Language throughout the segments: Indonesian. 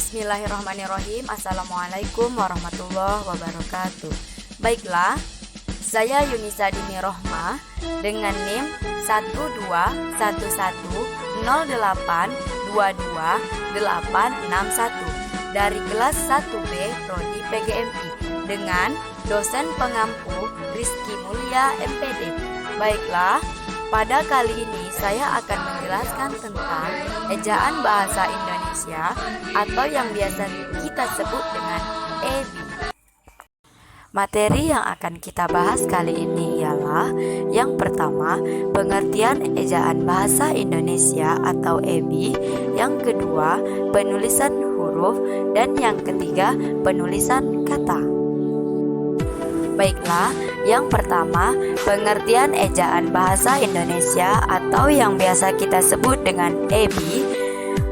Bismillahirrahmanirrahim. Assalamualaikum warahmatullahi wabarakatuh. Baiklah, saya Yunisa Dini Rohmah dengan NIM 12110822861 dari kelas 1B Prodi PGMI dengan dosen pengampu Rizky Mulia MPD. Baiklah, pada kali ini saya akan menjelaskan tentang ejaan bahasa Indonesia atau yang biasa kita sebut dengan EBI. Materi yang akan kita bahas kali ini ialah yang pertama, pengertian ejaan bahasa Indonesia atau EBI, yang kedua, penulisan huruf, dan yang ketiga, penulisan kata. Baiklah, yang pertama, pengertian ejaan bahasa Indonesia atau yang biasa kita sebut dengan EBI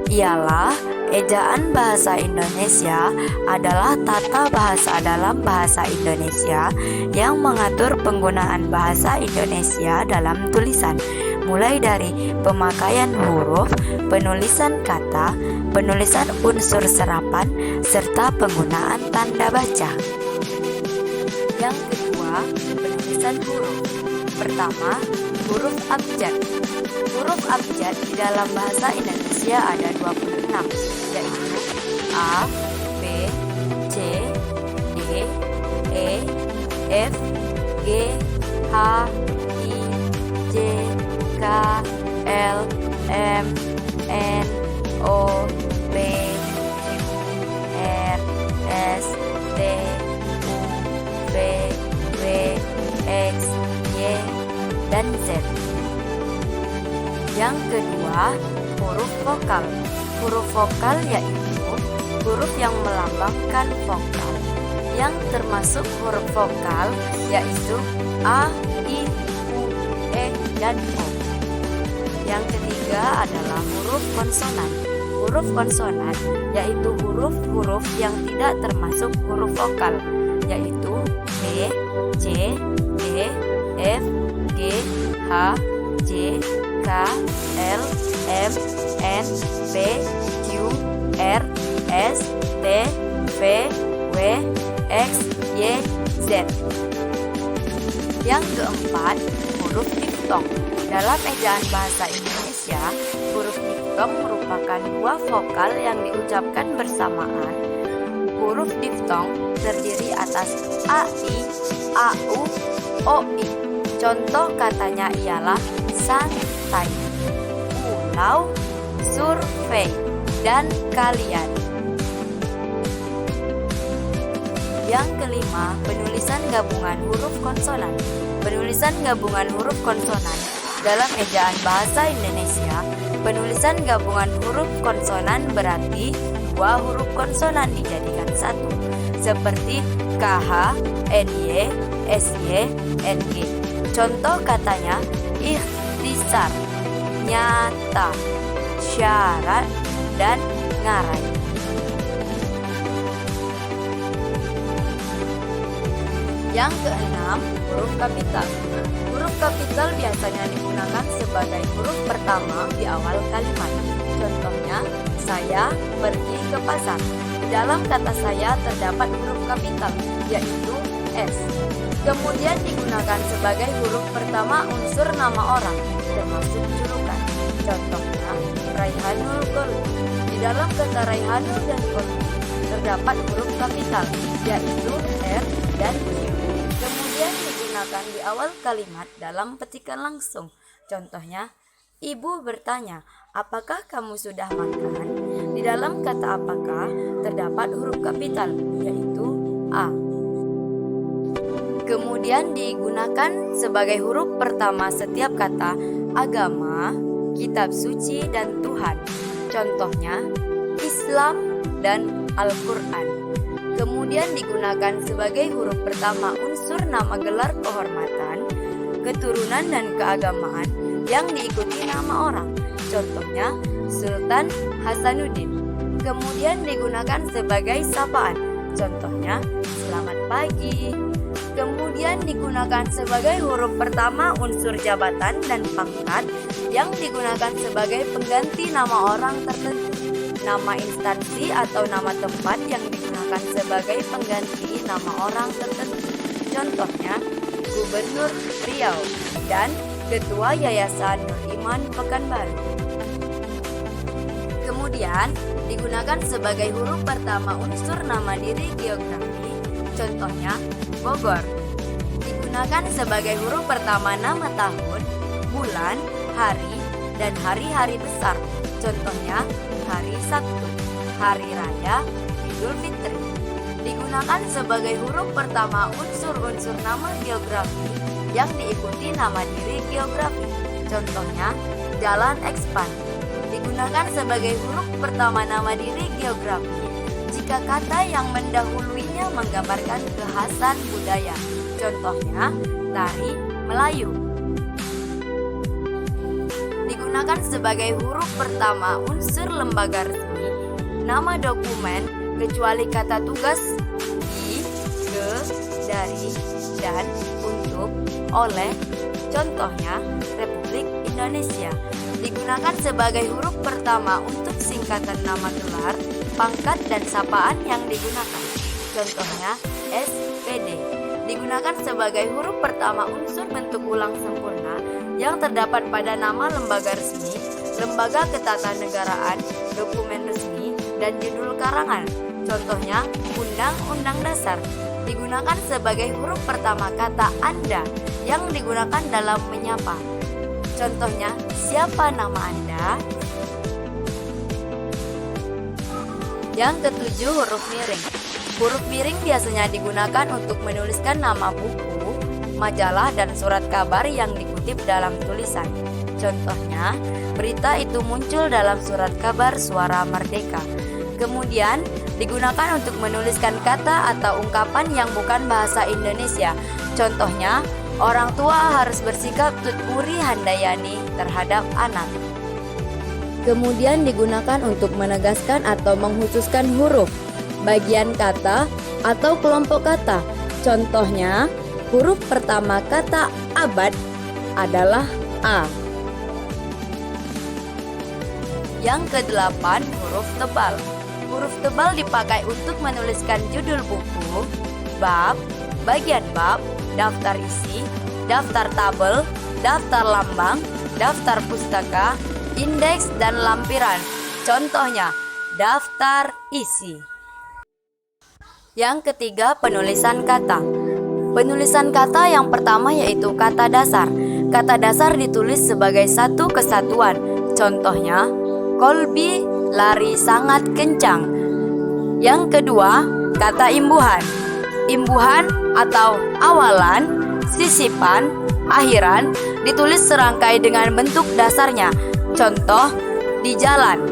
ialah ejaan bahasa Indonesia adalah tata bahasa dalam bahasa Indonesia yang mengatur penggunaan bahasa Indonesia dalam tulisan, mulai dari pemakaian huruf, penulisan kata, penulisan unsur serapan, serta penggunaan tanda baca. Yang kedua, penulisan huruf. Pertama, huruf abjad. Huruf abjad di dalam bahasa Indonesia ada 26, yaitu A, B, C, D, E, F, G, H, I, J, K, L, M, N, O, P, Q, R, S, T, V, W, X, Y, dan Z. Yang kedua, huruf vokal. Huruf vokal yaitu huruf yang melambangkan vokal. Yang termasuk huruf vokal yaitu A, I, U, E, dan O. Yang ketiga adalah huruf konsonan. Huruf konsonan yaitu huruf-huruf yang tidak termasuk huruf vokal, yaitu B, C, D, F, G, H, J, K, L, M, N, P, Q, R, S, T, V, W, X, Y, Z. Yang keempat, huruf diftong. Dalam ejaan bahasa Indonesia, huruf diftong merupakan dua vokal yang diucapkan bersamaan. Huruf diftong terdiri atas AI, AU, OI. Contoh katanya ialah santai, pulau, survei, dan kalian. Yang kelima, penulisan gabungan huruf konsonan. Penulisan gabungan huruf konsonan dalam ejaan bahasa Indonesia, penulisan gabungan huruf konsonan berarti dua huruf konsonan dijadikan satu, seperti KH, NY, SY, NG. Contoh katanya ikhtisar, nyata, syarat, dan ngarai. Yang keenam, huruf kapital. Huruf kapital biasanya digunakan sebagai huruf pertama di awal kalimat. Contohnya, saya pergi ke pasar. Di dalam kata saya terdapat huruf kapital, yaitu S. Kemudian digunakan sebagai huruf pertama unsur nama orang, termasuk julukan. Contohnya, Raihanul Goldi. Di dalam kata Raihanul dan Goldi terdapat huruf kapital, yaitu R dan Q. Kemudian digunakan di awal kalimat dalam petikan langsung. Contohnya, Ibu bertanya, apakah kamu sudah makan? Di dalam kata apakah terdapat huruf kapital, yaitu A. Kemudian digunakan sebagai huruf pertama setiap kata agama, kitab suci, dan Tuhan. Contohnya, Islam dan Al-Quran. Kemudian digunakan sebagai huruf pertama unsur nama gelar kehormatan, keturunan, dan keagamaan yang diikuti nama orang. Contohnya, Sultan Hasanuddin. Kemudian digunakan sebagai sapaan. Contohnya, selamat pagi. Kemudian digunakan sebagai huruf pertama unsur jabatan dan pangkat yang digunakan sebagai pengganti nama orang tertentu. nama instansi atau nama tempat yang digunakan sebagai pengganti nama orang tertentu. Contohnya, Gubernur Riau dan Ketua Yayasan Nur Iman Pekanbaru. Kemudian, digunakan sebagai huruf pertama unsur nama diri geografi. Contohnya, Bogor. Digunakan sebagai huruf pertama nama tahun, bulan, hari, dan hari-hari besar. Contohnya, hari Sabtu, hari raya, Idul Fitri. Digunakan sebagai huruf pertama unsur-unsur nama geografi yang diikuti nama diri geografi. Contohnya, Jalan Ekspan. Digunakan sebagai huruf pertama nama diri geografi jika kata yang mendahuluinya menggambarkan kekhasan budaya. Contohnya, tari Melayu. Digunakan sebagai huruf pertama unsur lembaga resmi nama dokumen kecuali kata tugas di, ke, dari, dan untuk, oleh. Contohnya, Republik Indonesia. Digunakan sebagai huruf pertama untuk singkatan nama gelar, pangkat, dan sapaan yang digunakan. Contohnya, SPD. Digunakan sebagai huruf pertama unsur bentuk ulang sempurna yang terdapat pada nama lembaga resmi, lembaga ketatanegaraan, dokumen resmi, dan judul karangan. Contohnya, Undang-Undang Dasar. Digunakan sebagai huruf pertama kata Anda yang digunakan dalam menyapa. Contohnya, siapa nama Anda? Yang ketujuh, huruf miring. Huruf miring biasanya digunakan untuk menuliskan nama buku, majalah, dan surat kabar yang dikutip dalam tulisan. Contohnya, berita itu muncul dalam surat kabar Suara Merdeka. Kemudian, digunakan untuk menuliskan kata atau ungkapan yang bukan bahasa Indonesia. Contohnya, orang tua harus bersikap tutpuri handayani terhadap anak. Kemudian digunakan untuk menegaskan atau mengkhususkan huruf, bagian kata, atau kelompok kata. Contohnya, huruf pertama kata abad adalah A. Yang kedelapan, huruf tebal. Huruf tebal dipakai untuk menuliskan judul buku, bab, bagian bab, daftar isi, daftar tabel, daftar lambang, daftar pustaka, indeks, dan lampiran. Contohnya, daftar isi. Yang ketiga, penulisan kata. Penulisan kata yang pertama yaitu kata dasar. Kata dasar ditulis sebagai satu kesatuan. Contohnya, Kolbi lari sangat kencang. Yang kedua, kata imbuhan. Imbuhan atau awalan, sisipan, akhiran ditulis serangkai dengan bentuk dasarnya. Contoh, di jalan.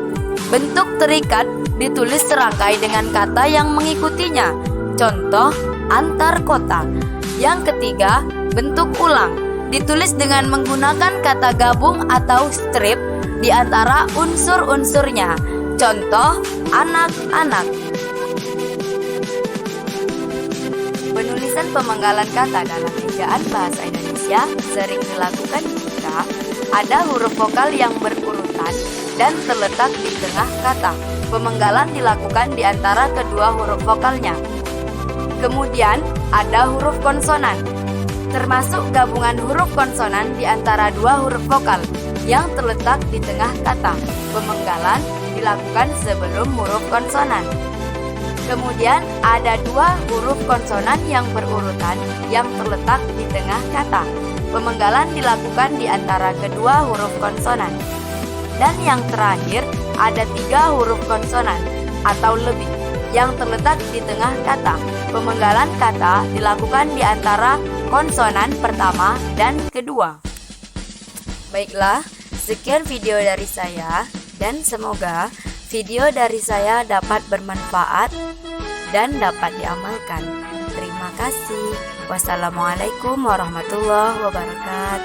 Bentuk terikat ditulis serangkai dengan kata yang mengikutinya. Contoh, antar kota. Yang ketiga, bentuk ulang. Ditulis dengan menggunakan kata gabung atau strip di antara unsur-unsurnya. Contoh, anak-anak. Penulisan pemenggalan kata dalam ejaan bahasa Indonesia sering dilakukan jika ada huruf vokal yang berurutan dan terletak di tengah kata. Pemenggalan dilakukan di antara kedua huruf vokalnya. Kemudian ada huruf konsonan, termasuk gabungan huruf konsonan di antara dua huruf vokal yang terletak di tengah kata. Pemenggalan dilakukan sebelum huruf konsonan. Kemudian ada dua huruf konsonan yang berurutan yang terletak di tengah kata. Pemenggalan dilakukan di antara kedua huruf konsonan. Dan yang terakhir, ada tiga huruf konsonan atau lebih yang terletak di tengah kata. Pemenggalan kata dilakukan di antara konsonan pertama dan kedua. Baiklah, sekian video dari saya dan semoga video dari saya dapat bermanfaat dan dapat diamalkan. Terima kasih. Wassalamualaikum warahmatullahi wabarakatuh.